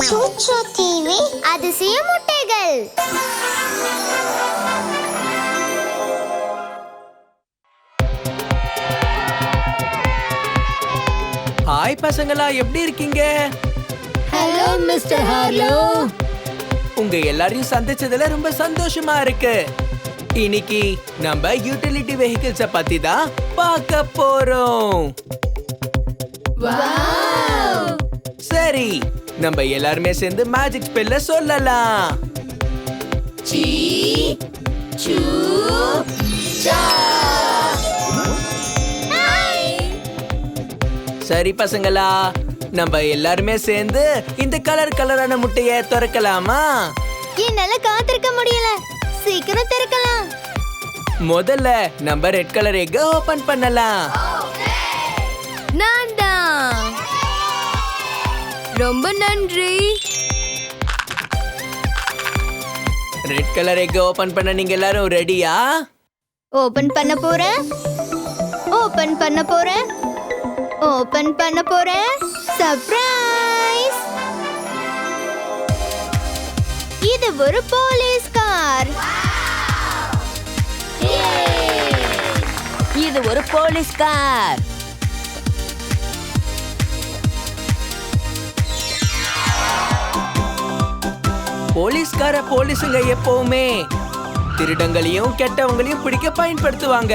ChuChu TV அதிசய முட்டைகள். Hi பசங்களா, எப்படி இருக்கீங்க? Hello mister Harlow. உங்க எல்லாரையும் சந்திச்சதுல ரொம்ப சந்தோஷமா இருக்கு. இன்னைக்கு நம்ம யூட்டிலிட்டி வெஹிக்கிள்ஸ பத்தி தான் பார்க்க போறோம். வாவ்! சரி, நம்ம எல்லாருமே சேர்ந்து மேஜிக் ஸ்பெல்ல சொல்லலாம். சி சு சா. சரி பசங்களா, நம்ம எல்லாருமே சேர்ந்து இந்த கலரான முட்டைய திறக்கலாமா? என்னால காத்திருக்க முடியல, சீக்கிரம் திறக்கலாம். முதல்ல நம்ம ரெட் கலர் எக்க ஓபன் பண்ணலாம். நான் தான். ரொம்ப நன்றி. ரெட் கலர் எக்க ஓபன் பண்ண நீங்க எல்லாரும் ரெடியா? ஓபன் பண்ண போறேன். ஓபன் பண்ண போறேன். ஓபன் பண்ண போறேன். சர்ப்ரைஸ்! இது ஒரு போலீஸ் கார். இது ஒரு போலீஸ் கார். போலீஸ்கார போலீஸுங்க எப்பவுமே திருடங்களையும் கெட்டவங்களையும் பிடிக்க பயன்படுத்துவாங்க.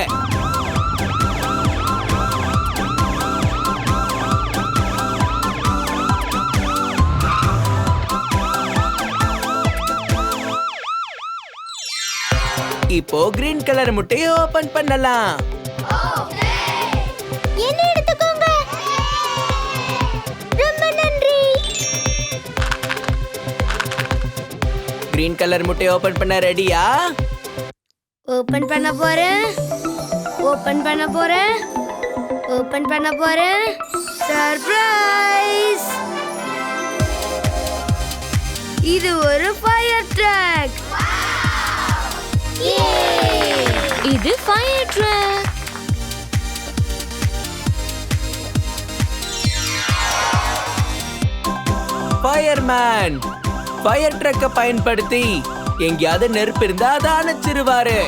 இப்போ கிரீன் கலர் முட்டையை ஓபன் பண்ணலாம். என்ன எடுத்துக்கோங்க. ரொம்ப நன்றி. கிரீன் கலர் முட்டையை ஓபன் பண்ண ரெடியா? ஓபன் பண்ண போறேன். ஓபன் பண்ண போறேன். ஓபன் பண்ண போறேன். சர்ப்ரைஸ்! இது ஒரு ஃபயர் ட்ரக். இது ஃபயர் ட்ரக். ஃபயர்மேன் ஃபயர் ட்ரக்க பயன்படுத்தி எங்கேயாவது நெருப்பு இருந்தா அதை அணைச்சிருவாரு.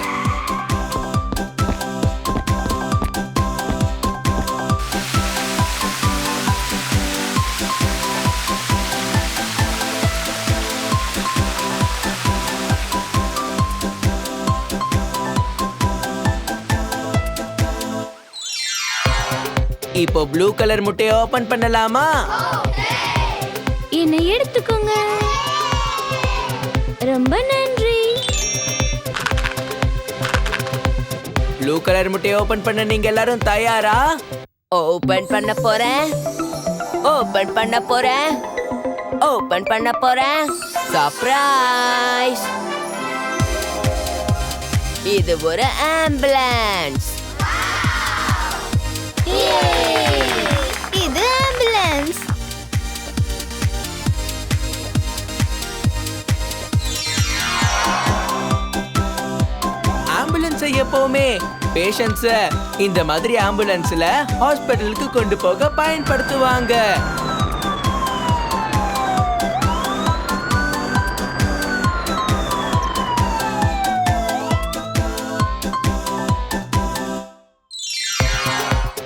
இப்போ ப்ளூ கலர் முட்டையை ஓபன் பண்ணலாமா? என்னை எடுத்துக்கோங்க. ரொம்ப நன்றி. ப்ளூ கலர் முட்டையை ஓபன் பண்ண நீங்க எல்லாரும் தயாரா? ஓபன் பண்ண போறேன். ஓபன் பண்ண போறேன். ஓபன் பண்ண போறேன். சர்ப்ரைஸ்! இது ஒரு ஆம்புலன்ஸ். இது ஆம்புலன்ஸ். ஆம்புலன்ஸ் எப்பவுமே பேஷண்ட்ஸ இந்த மாதிரி ஆம்புலன்ஸ்ல ஹாஸ்பிடலுக்கு கொண்டு போக பயன்படுத்துவாங்க.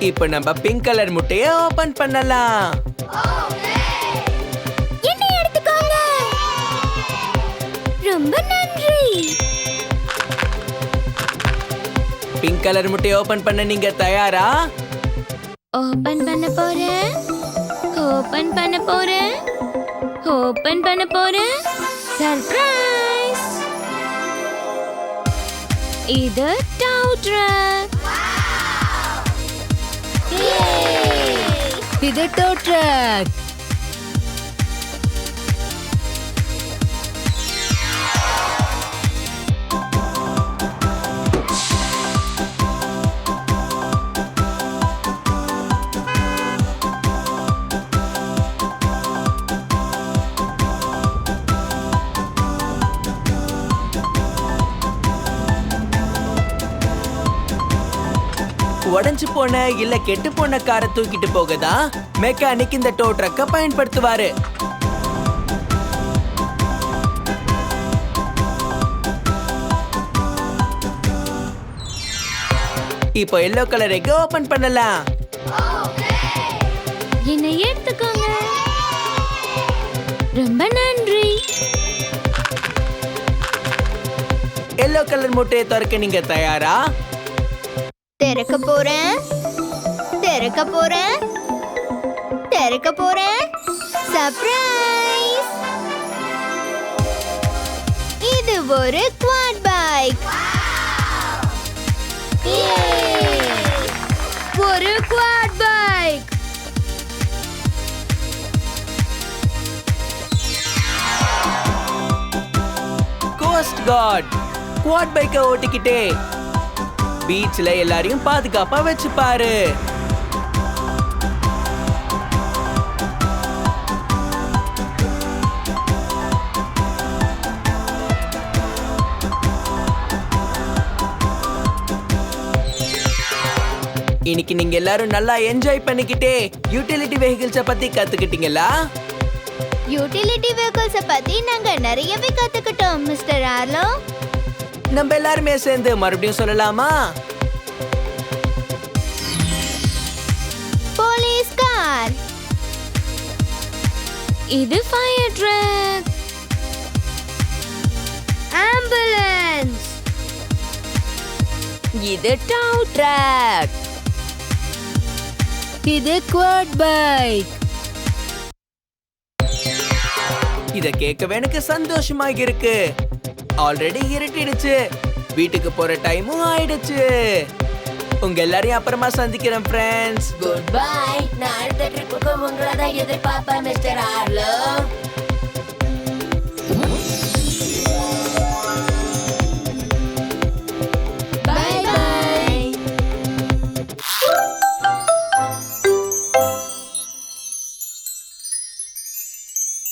இப்போ நம்ம பிங்க் கலர் முட்டையை ஓபன் பண்ணலாம். என்னை எடுத்துக்கோங்க. ரொம்ப நன்றி. பிங்க் கலர் முட்டையை ஓபன் பண்ண நீங்க தயாரா? ஓபன் பண்ண போறேன். ஓபன் பண்ண போறேன். ஓபன் பண்ண போறேன். சர்ப்ரைஸ்! இது டவ் ட்ரக். இது டோ ட்ரக். உடைஞ்சு போன இல்ல கெட்டு போன காரை தூக்கிட்டு போகதான் மெக்கானிக் இந்த டோ ட்ரக்க பயன்படுத்துவாரு. இப்போ எல்லோ கலர் எக் ஓபன் பண்ணலாம். என்னை எடுத்துக்கோங்க. ரொம்ப நன்றி. எல்லோ கலர் முட்டையை திறக்க நீங்க தயாரா? திறக்க போறேன், திறக்க போறேன், திறக்க போறேன். சர்ப்ரைஸ்! இது ஒரு குவாட் பைக். ஒரு quad bike. Coast guard quad பைக்கை ஓட்டிக்கிட்டே பீச்ல எல்லாரையும் பாதுகாப்பா வச்சுப்பாரு. இன்னைக்கு நீங்க எல்லாரும் நல்லா என்ஜாய் பண்ணிக்கிட்டே யூட்டிலிட்டி வெஹிக்கிள்ஸ பத்தி கத்துக்கிட்டீங்களா? யூட்டிலிட்டி வெஹிக்கிள்ஸ பத்தி நாங்க நிறையவே கத்துக்கிட்டோம் மிஸ்டர் ஆர்லோ. நம்ம எல்லாருமே சேர்ந்து மறுபடியும் சொல்லலாமா? Police car. இது ஃபயர் ட்ரக். ஆம்புலன்ஸ். இது டவ் ட்ரக். இது குவாட் பைக். இத கேட்கவே எனக்கு சந்தோஷமா இருக்கு. ஆல்ரெடி இருட்டிடுச்சு, வீட்டுக்கு போற டைமும் ஆயிடுச்சு. உங்க எல்லாரையும் அப்புறமா சந்திக்கிறேன் ஃப்ரெண்ட்ஸ். Good bye. நான் அடுத்த ட்ரிப்புக்கு உங்களை தான் எதிர்பார்ப்பேன் மிஸ்டர் ஆர்லோ.